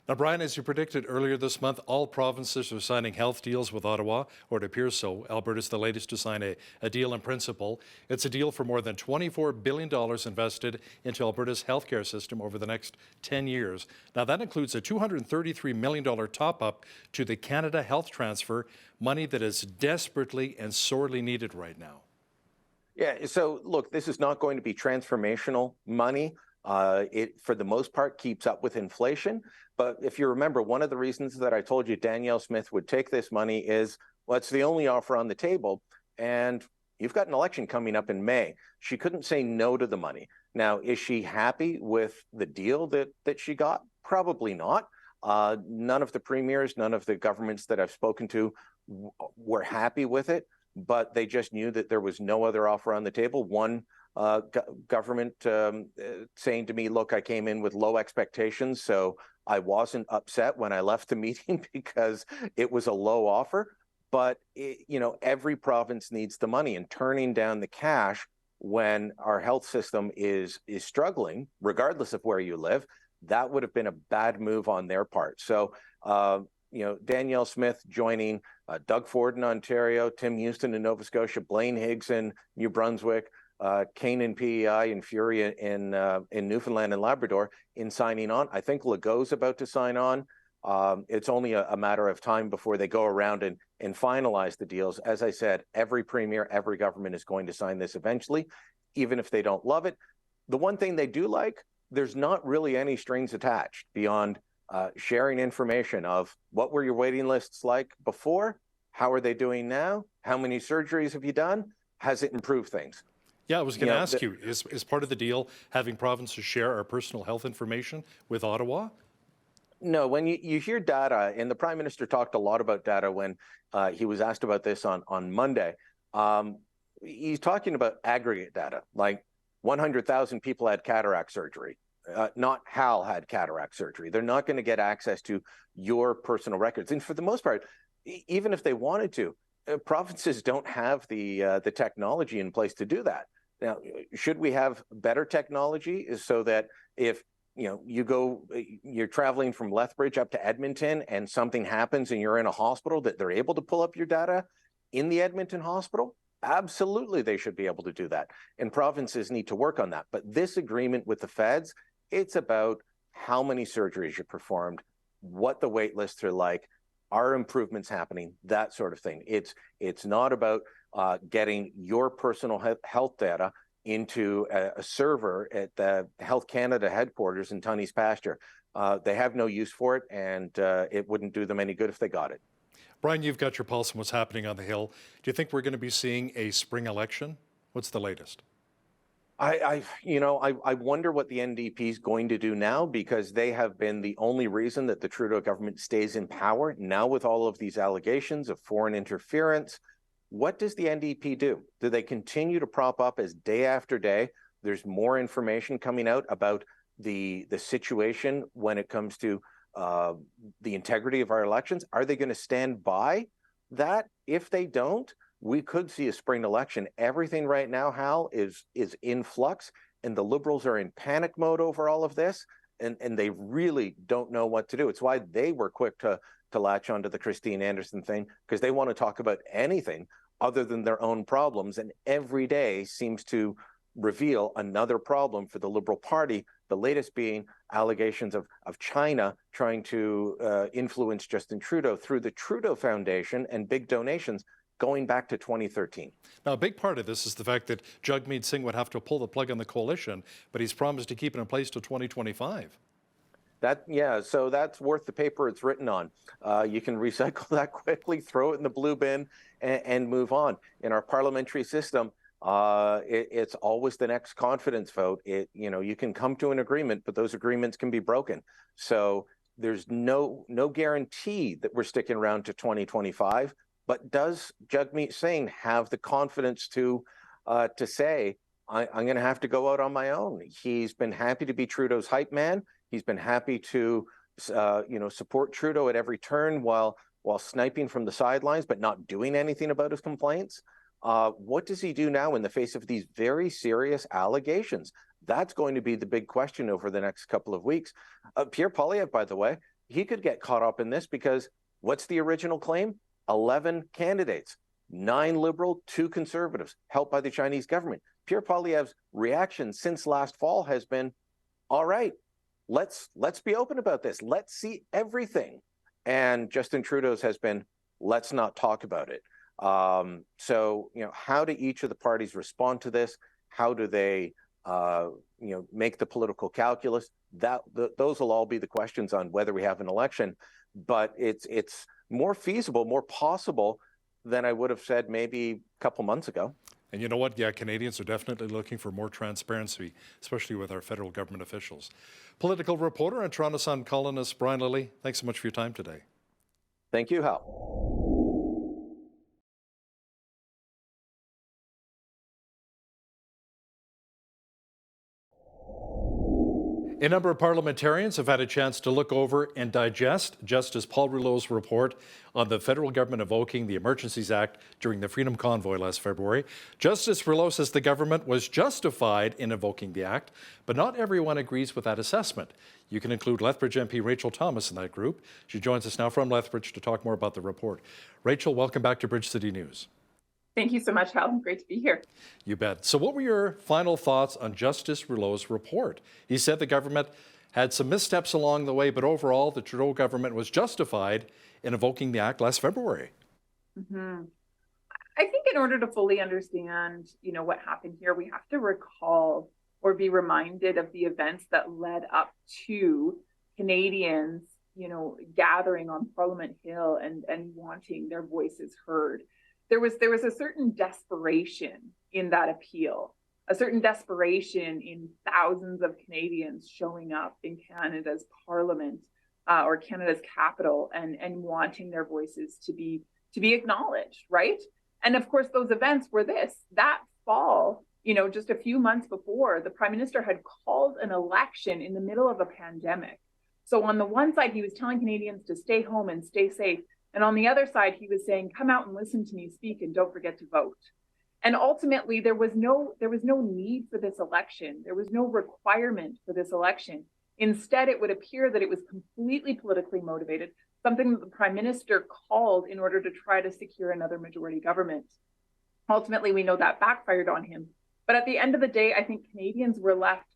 Now, Brian, as you predicted earlier this month, all provinces are signing health deals with Ottawa, or it appears so. Alberta's the latest to sign a deal in principle. It's a deal for more than $24 billion invested into Alberta's healthcare system over the next 10 years. Now, that includes a $233 million top-up to the Canada Health Transfer, money that is desperately and sorely needed right now. Yeah, so look, this is not going to be transformational money. It, for the most part, keeps up with inflation. But if you remember, one of the reasons that I told you Danielle Smith would take this money is, well, it's the only offer on the table. And you've got an election coming up in May. She couldn't say no to the money. Now, is she happy with the deal that she got? Probably not. None of the premiers, none of the governments that I've spoken to were happy with it, but they just knew that there was no other offer on the table. One government saying to me, look, I came in with low expectations, so I wasn't upset when I left the meeting because it was a low offer. But, every province needs the money, and turning down the cash when our health system is struggling, regardless of where you live, that would have been a bad move on their part. So, Danielle Smith joining Doug Ford in Ontario, Tim Houston in Nova Scotia, Blaine Higgs in New Brunswick, Kane in PEI and Fury in Newfoundland and Labrador in signing on. I think Legault's about to sign on. It's only a matter of time before they go around and finalize the deals. As I said, every premier, every government is going to sign this eventually, even if they don't love it. The one thing they do like, there's not really any strings attached beyond sharing information of what were your waiting lists like before, how are they doing now, how many surgeries have you done, has it improved things? Yeah, I was going to ask you, is part of the deal having provinces share our personal health information with Ottawa? No, when you hear data, and the Prime Minister talked a lot about data when he was asked about this on Monday, he's talking about aggregate data, like 100,000 people had cataract surgery, not Hal had cataract surgery. They're not going to get access to your personal records. And for the most part, even if they wanted to, provinces don't have the technology in place to do that. Now, should we have better technology so that if you're traveling from Lethbridge up to Edmonton and something happens and you're in a hospital, that they're able to pull up your data in the Edmonton hospital? Absolutely, they should be able to do that. And provinces need to work on that. But this agreement with the feds, it's about how many surgeries you performed, what the wait lists are like, are improvements happening, that sort of thing. It's not about getting your personal health data into a server at the Health Canada headquarters in Tunney's Pasture. They have no use for it, and it wouldn't do them any good if they got it. Brian, you've got your pulse on what's happening on the Hill. Do you think we're going to be seeing a spring election? What's the latest? I wonder what the NDP is going to do now, because they have been the only reason that the Trudeau government stays in power. Now, with all of these allegations of foreign interference, what does the NDP do? Do they continue to prop up as day after day there's more information coming out about the situation when it comes to the integrity of our elections? Are they going to stand by that? If they don't, we could see a spring election. Everything right now, Hal, is in flux, and the Liberals are in panic mode over all of this, and they really don't know what to do. It's why they were quick to latch onto the Christine Anderson thing, because they want to talk about anything other than their own problems, and every day seems to reveal another problem for the Liberal Party, the latest being allegations of China trying to influence Justin Trudeau through the Trudeau Foundation and big donations going back to 2013. Now, a big part of this is the fact that Jagmeet Singh would have to pull the plug on the coalition, but he's promised to keep it in place till 2025. So that's worth the paper it's written on. You can recycle that quickly, throw it in the blue bin, and move on. In our parliamentary system, it's always the next confidence vote. You can come to an agreement, but those agreements can be broken. So there's no guarantee that we're sticking around to 2025. But does Jagmeet Singh have the confidence to say, I'm going to have to go out on my own? He's been happy to be Trudeau's hype man. He's been happy to support Trudeau at every turn while sniping from the sidelines, but not doing anything about his complaints. What does he do now in the face of these very serious allegations? That's going to be the big question over the next couple of weeks. Pierre Poilievre, by the way, he could get caught up in this because what's the original claim? 11 candidates, 9 Liberal, 2 Conservatives, helped by the Chinese government. Pierre Poilievre's reaction since last fall has been, all right, let's be open about this. Let's see everything. And Justin Trudeau's has been, let's not talk about it. So, how do each of the parties respond to this? How do they, make the political calculus? Those will all be the questions on whether we have an election. But it's more feasible, more possible than I would have said maybe a couple months ago. And you know what? Yeah, Canadians are definitely looking for more transparency, especially with our federal government officials. Political reporter and Toronto Sun columnist Brian Lilly, thanks so much for your time today. Thank you, Hal. A number of parliamentarians have had a chance to look over and digest Justice Paul Rouleau's report on the federal government invoking the Emergencies Act during the Freedom Convoy last February. Justice Rouleau says the government was justified in invoking the act, but not everyone agrees with that assessment. You can include Lethbridge MP Rachel Thomas in that group. She joins us now from Lethbridge to talk more about the report. Rachel, welcome back to Bridge City News. Thank you so much, Hal. Great to be here. You bet. So what were your final thoughts on Justice Rouleau's report? He said the government had some missteps along the way, but overall the Trudeau government was justified in invoking the act last February. I think in order to fully understand, what happened here, we have to recall or be reminded of the events that led up to Canadians, gathering on Parliament Hill and wanting their voices heard. There was a certain desperation in that appeal, a certain desperation in thousands of Canadians showing up in Canada's Parliament or Canada's capital and wanting their voices to be acknowledged, right? And of course, those events were that fall, just a few months before, the Prime Minister had called an election in the middle of a pandemic. So on the one side, he was telling Canadians to stay home and stay safe. And on the other side, he was saying, come out and listen to me speak and don't forget to vote. And ultimately, there was no need for this election. There was no requirement for this election. Instead, it would appear that it was completely politically motivated, something that the Prime Minister called in order to try to secure another majority government. Ultimately, we know that backfired on him. But at the end of the day, I think Canadians were left,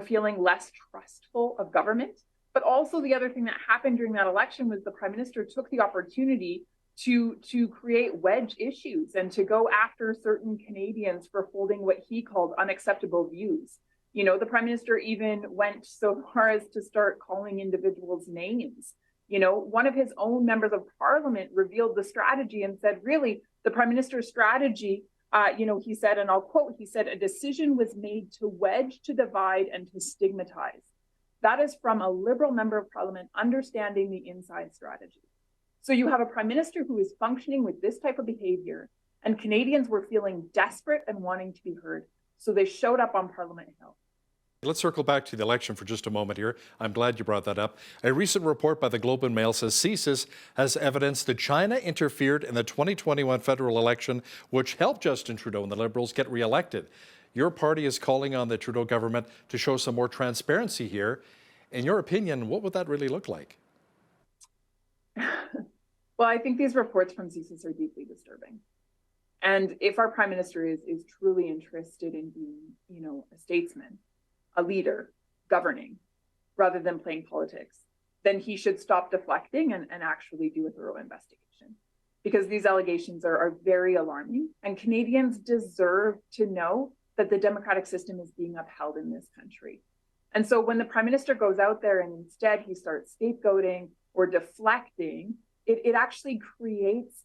feeling less trustful of government. But also the other thing that happened during that election was the Prime Minister took the opportunity to create wedge issues and to go after certain Canadians for holding what he called unacceptable views. The Prime Minister even went so far as to start calling individuals names. One of his own members of Parliament revealed the strategy and said, really, the Prime Minister's strategy, he said, and I'll quote, he said, a decision was made to wedge, to divide, and to stigmatize. That is from a Liberal member of Parliament understanding the inside strategy. So you have a Prime Minister who is functioning with this type of behavior, and Canadians were feeling desperate and wanting to be heard. So they showed up on Parliament Hill. Let's circle back to the election for just a moment here. I'm glad you brought that up. A recent report by the Globe and Mail says CSIS has evidence that China interfered in the 2021 federal election, which helped Justin Trudeau and the Liberals get reelected. Your party is calling on the Trudeau government to show some more transparency here. In your opinion, what would that really look like? Well, I think these reports from CSIS are deeply disturbing. And if our Prime Minister is truly interested in being, a statesman, a leader, governing, rather than playing politics, then he should stop deflecting and actually do a thorough investigation. Because these allegations are very alarming, and Canadians deserve to know that the democratic system is being upheld in this country. And so when the Prime Minister goes out there and instead he starts scapegoating or deflecting, it actually creates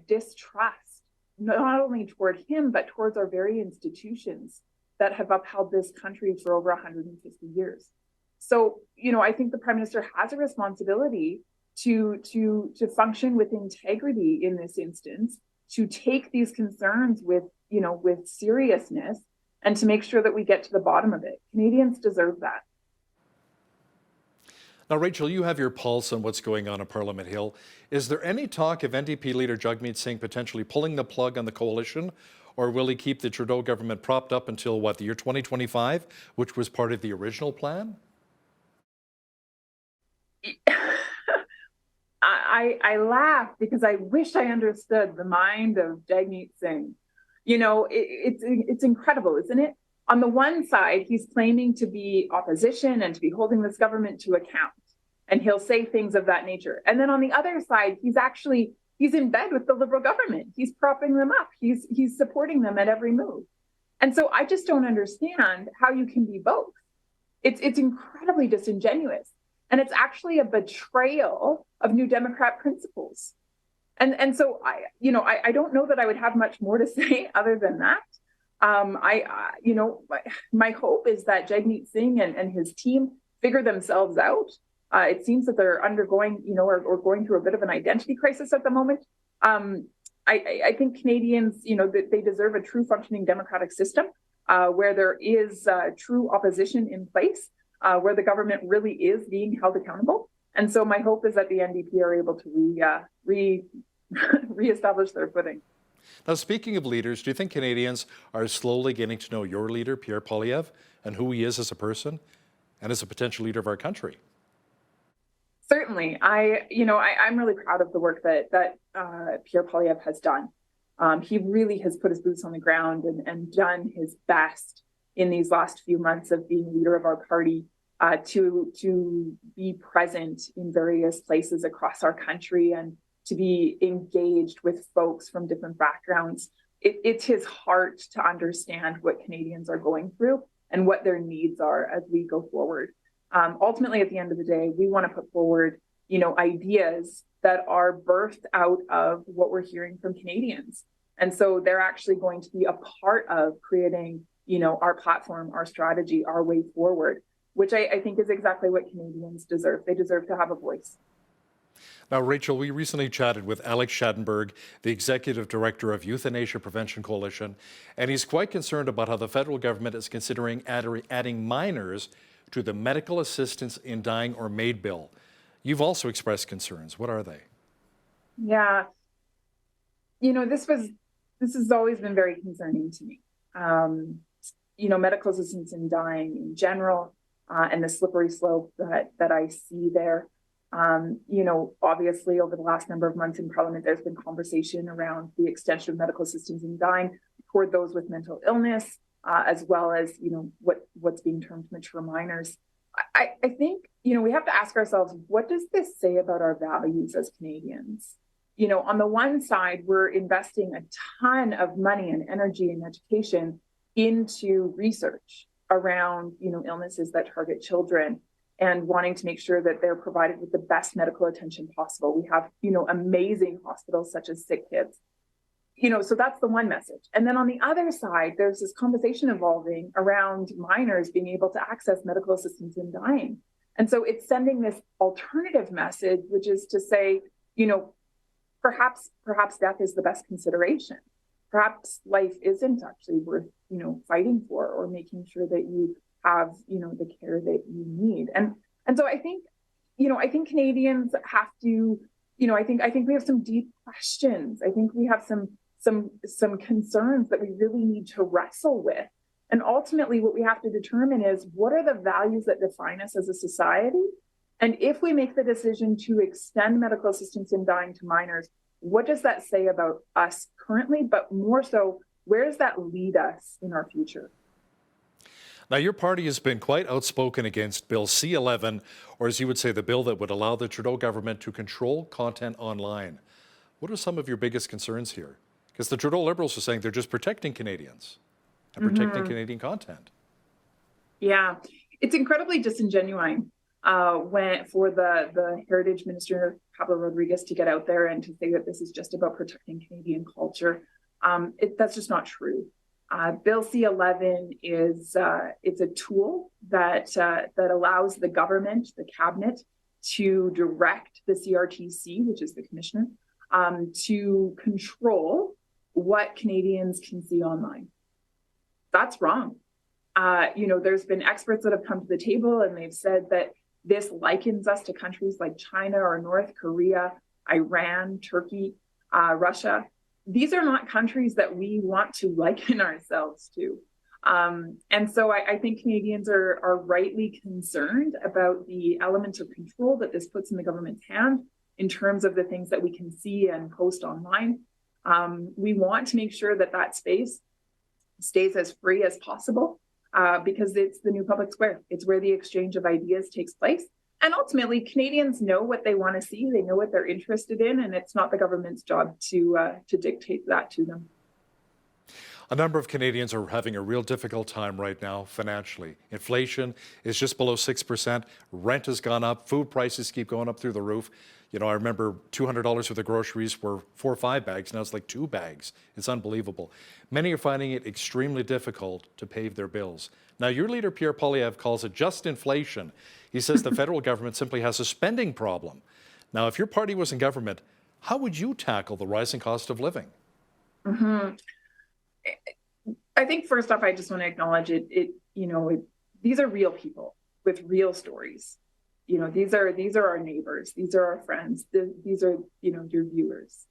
distrust, not only toward him, but towards our very institutions that have upheld this country for over 150 years. So, I think the Prime Minister has a responsibility to function with integrity in this instance, to take these concerns with seriousness, and to make sure that we get to the bottom of it. Canadians deserve that. Now, Rachel, you have your pulse on what's going on Parliament Hill. Is there any talk of NDP leader Jagmeet Singh potentially pulling the plug on the coalition, or will he keep the Trudeau government propped up until, the year 2025, which was part of the original plan? I laugh because I wish I understood the mind of Jagmeet Singh. You know, it's incredible, isn't it? On the one side, he's claiming to be opposition and to be holding this government to account, and he'll say things of that nature. And then on the other side, he's in bed with the Liberal government. He's propping them up. He's supporting them at every move. And so I just don't understand how you can be both. It's incredibly disingenuous. And it's actually a betrayal of New Democrat principles. And so I don't know that I would have much more to say other than that. My hope is that Jagmeet Singh and his team figure themselves out. It seems that they're undergoing, or going through a bit of an identity crisis at the moment. I think Canadians, that they deserve a true functioning democratic system where there is true opposition in place, where the government really is being held accountable. And so my hope is that the NDP are able to reestablish their footing. Now, speaking of leaders, do you think Canadians are slowly getting to know your leader, Pierre Poilievre, and who he is as a person and as a potential leader of our country? Certainly. I'm really proud of the work that Pierre Poilievre has done. He really has put his boots on the ground and done his best in these last few months of being leader of our party to be present in various places across our country and to be engaged with folks from different backgrounds. It's his heart to understand what Canadians are going through and what their needs are as we go forward. Ultimately, at the end of the day, we want to put forward, ideas that are birthed out of what we're hearing from Canadians. And so they're actually going to be a part of creating, our platform, our strategy, our way forward, which I think is exactly what Canadians deserve. They deserve to have a voice. Now, Rachel, we recently chatted with Alex Schadenberg, the Executive Director of Euthanasia Prevention Coalition, and he's quite concerned about how the federal government is considering adding minors to the Medical Assistance in Dying or MAID bill. You've also expressed concerns. What are they? Yeah. This has always been very concerning to me. Medical assistance in dying in general, and the slippery slope that I see there. Obviously over the last number of months in Parliament, there's been conversation around the extension of medical assistance in dying toward those with mental illness, as well as, what's being termed mature minors. I think, we have to ask ourselves, what does this say about our values as Canadians? On the one side, we're investing a ton of money and energy and education into research around, illnesses that target children and wanting to make sure that they're provided with the best medical attention possible. We have, amazing hospitals such as Sick Kids. So that's the one message. And then on the other side, there's this conversation evolving around minors being able to access medical assistance in dying. And so it's sending this alternative message, which is to say, perhaps death is the best consideration. Perhaps life isn't actually worth, fighting for or making sure that you have, the care that you need. And so I think Canadians have to, I think we have some deep questions. I think we have some concerns that we really need to wrestle with. And ultimately what we have to determine is, what are the values that define us as a society? And if we make the decision to extend medical assistance in dying to minors, what does that say about us currently? But more so, where does that lead us in our future? Now, your party has been quite outspoken against Bill C-11, or as you would say, the bill that would allow the Trudeau government to control content online. What are some of your biggest concerns here? Because the Trudeau Liberals are saying they're just protecting Canadians and protecting Canadian content. Yeah, it's incredibly disingenuine for the Heritage Minister, Pablo Rodriguez, to get out there and to say that this is just about protecting Canadian culture. That's just not true. Bill C-11 is it's a tool that allows the government, the cabinet, to direct the CRTC, which is the commissioner, to control what Canadians can see online. That's wrong. There's been experts that have come to the table and they've said that this likens us to countries like China or North Korea, Iran, Turkey, Russia. These are not countries that we want to liken ourselves to. And so I think Canadians are rightly concerned about the element of control that this puts in the government's hand in terms of the things that we can see and post online. We want to make sure that that space stays as free as possible because it's the new public square. It's where the exchange of ideas takes place. And ultimately, Canadians know what they want to see. They know what they're interested in, and it's not the government's job to dictate that to them. A number of Canadians are having a real difficult time right now financially. Inflation is just below 6%. Rent has gone up. Food prices keep going up through the roof. You know, I remember $200 worth of groceries were 4 or 5 bags. Now it's like 2 bags. It's unbelievable. Many are finding it extremely difficult to pay their bills. Now, your leader, Pierre Poilievre, calls it just inflation. He says the federal government simply has a spending problem. Now, if your party was in government, how would you tackle the rising cost of living? Mm-hmm. I think first off, I just want to acknowledge these are real people with real stories. You know, these are our neighbors. These are our friends. These are, your viewers.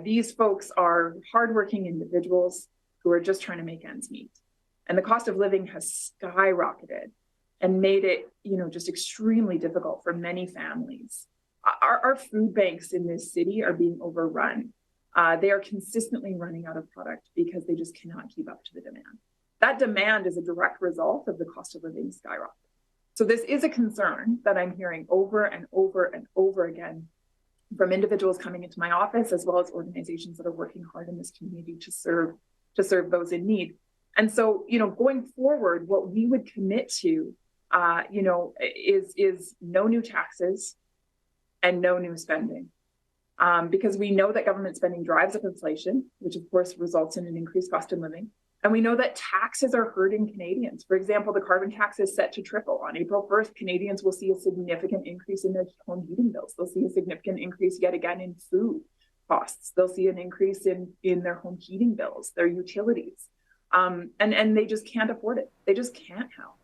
These folks are hardworking individuals who are just trying to make ends meet. And the cost of living has skyrocketed and made it, just extremely difficult for many families. Our food banks in this city are being overrun. They are consistently running out of product because they just cannot keep up to the demand. That demand is a direct result of the cost of living skyrocket. So this is a concern that I'm hearing over and over and over again from individuals coming into my office, as well as organizations that are working hard in this community to serve those in need. And so, going forward, what we would commit to, is no new taxes and no new spending. Because we know that government spending drives up inflation, which of course results in an increased cost of living. And we know that taxes are hurting Canadians. For example, the carbon tax is set to triple. On April 1st, Canadians will see a significant increase in their home heating bills. They'll see a significant increase yet again in food costs. They'll see an increase in their home heating bills, their utilities. And they just can't afford it. They just can't help.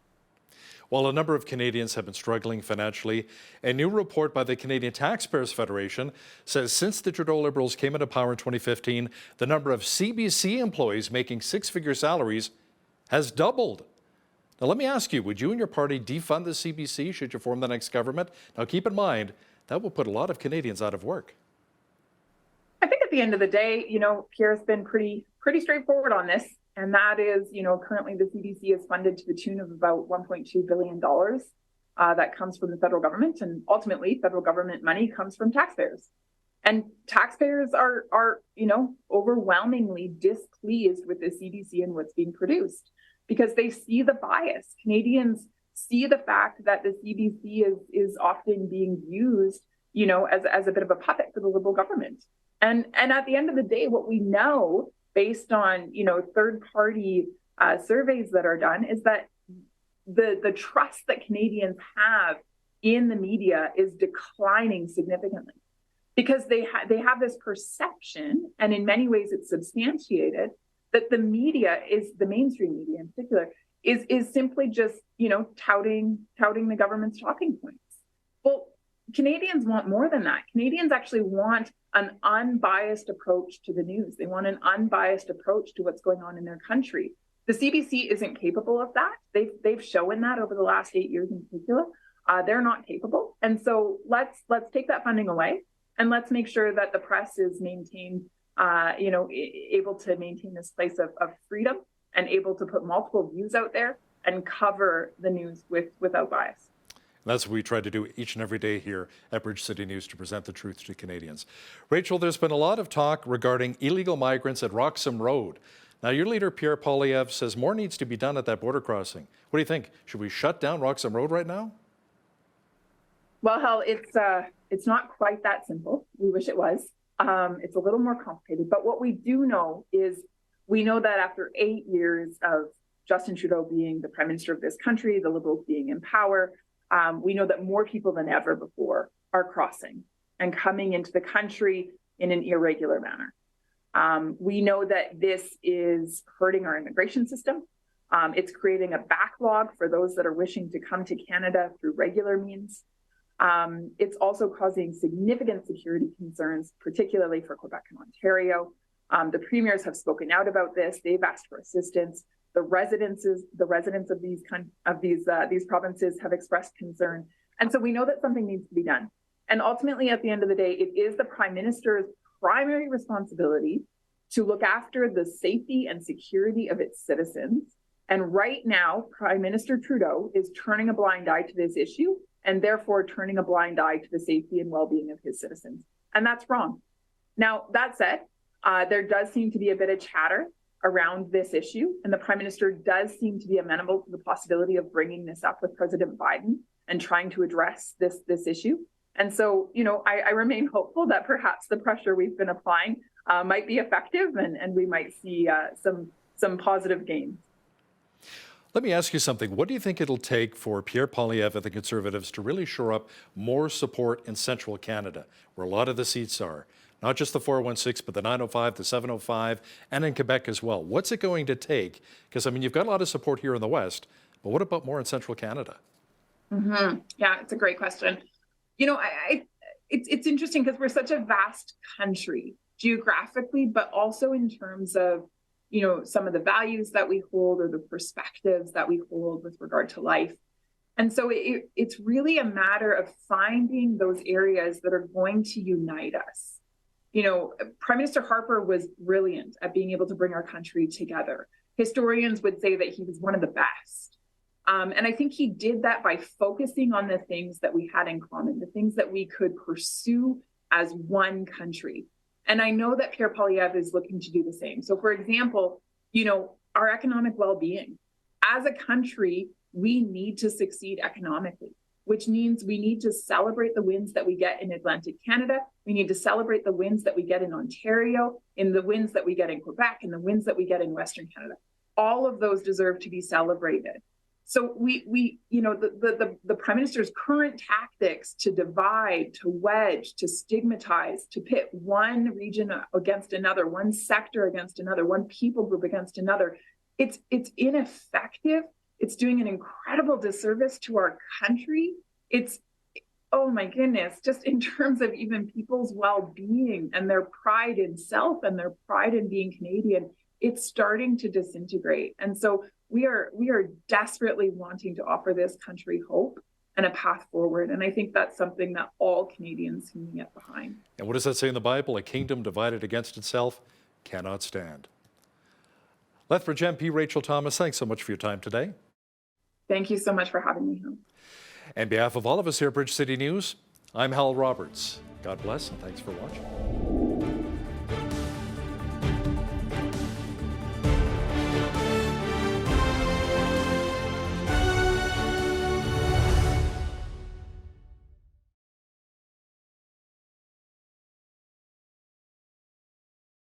While a number of Canadians have been struggling financially, a new report by the Canadian Taxpayers Federation says since the Trudeau Liberals came into power in 2015, the number of CBC employees making 6-figure salaries has doubled. Now, let me ask you, would you and your party defund the CBC should you form the next government? Now, keep in mind, that will put a lot of Canadians out of work. I think at the end of the day, Pierre's been pretty straightforward on this. And that is, currently the CBC is funded to the tune of about $1.2 billion. That comes from the federal government. And ultimately, federal government money comes from taxpayers. And taxpayers are overwhelmingly displeased with the CBC and what's being produced because they see the bias. Canadians see the fact that the CBC is often being used, as a bit of a puppet for the Liberal government. And at the end of the day, what we know based on, third-party surveys that are done is that the trust that Canadians have in the media is declining significantly because they have this perception, and in many ways it's substantiated, that the media the mainstream media in particular, is simply just, touting the government's talking points. Well, Canadians want more than that. Canadians actually want an unbiased approach to the news. They want an unbiased approach to what's going on in their country. The CBC isn't capable of that. They've shown that over the last 8 years in particular. They're not capable. And so let's take that funding away and let's make sure that the press is maintained, able to maintain this place of freedom and able to put multiple views out there and cover the news without bias. That's what we try to do each and every day here at Bridge City News, to present the truth to Canadians. Rachel, there's been a lot of talk regarding illegal migrants at Roxham Road. Now, your leader, Pierre Poilievre, says more needs to be done at that border crossing. What do you think? Should we shut down Roxham Road right now? Well, Hal, it's not quite that simple. We wish it was. It's a little more complicated. But what we do know is we know that after 8 years of Justin Trudeau being the Prime Minister of this country, the Liberals being in power, we know that more people than ever before are crossing and coming into the country in an irregular manner. We know that this is hurting our immigration system. It's creating a backlog for those that are wishing to come to Canada through regular means. It's also causing significant security concerns, particularly for Quebec and Ontario. The premiers have spoken out about this. They've asked for assistance. The residents of these provinces have expressed concern. And so we know that something needs to be done. And ultimately, at the end of the day, it is the Prime Minister's primary responsibility to look after the safety and security of its citizens. And right now, Prime Minister Trudeau is turning a blind eye to this issue and therefore turning a blind eye to the safety and well-being of his citizens. And that's wrong. Now, that said, there does seem to be a bit of chatter around this issue, and the Prime Minister does seem to be amenable to the possibility of bringing this up with President Biden and trying to address this issue. And so, I remain hopeful that perhaps the pressure we've been applying might be effective, and we might see some positive gains. Let me ask you something. What do you think it'll take for Pierre Poilievre and the Conservatives to really shore up more support in central Canada, where a lot of the seats are? Not just the 416, but the 905, the 705, and in Quebec as well. What's it going to take? Because, you've got a lot of support here in the West, but what about more in central Canada? Mm-hmm. Yeah, it's a great question. It's interesting because we're such a vast country geographically, but also in terms of, some of the values that we hold or the perspectives that we hold with regard to life. And so it's really a matter of finding those areas that are going to unite us. Prime Minister Harper was brilliant at being able to bring our country together. Historians would say that he was one of the best. And I think he did that by focusing on the things that we had in common, the things that we could pursue as one country. And I know that Pierre Poilievre is looking to do the same. So, for example, our economic well-being. As a country, we need to succeed economically, which means we need to celebrate the wins that we get in Atlantic Canada. We need to celebrate the wins that we get in Ontario, in the wins that we get in Quebec, and the wins that we get in Western Canada. All of those deserve to be celebrated. So the Prime Minister's current tactics to divide, to wedge, to stigmatize, to pit one region against another, one sector against another, one people group against another, it's ineffective. It's doing an incredible disservice to our country. Oh my goodness, just in terms of even people's well-being and their pride in self and their pride in being Canadian, it's starting to disintegrate. And so we are desperately wanting to offer this country hope and a path forward. And I think that's something that all Canadians can get behind. And what does that say in the Bible? A kingdom divided against itself cannot stand. Lethbridge MP Rachel Thomas, thanks so much for your time today. Thank you so much for having me home. On behalf of all of us here at Bridge City News, I'm Hal Roberts. God bless and thanks for watching.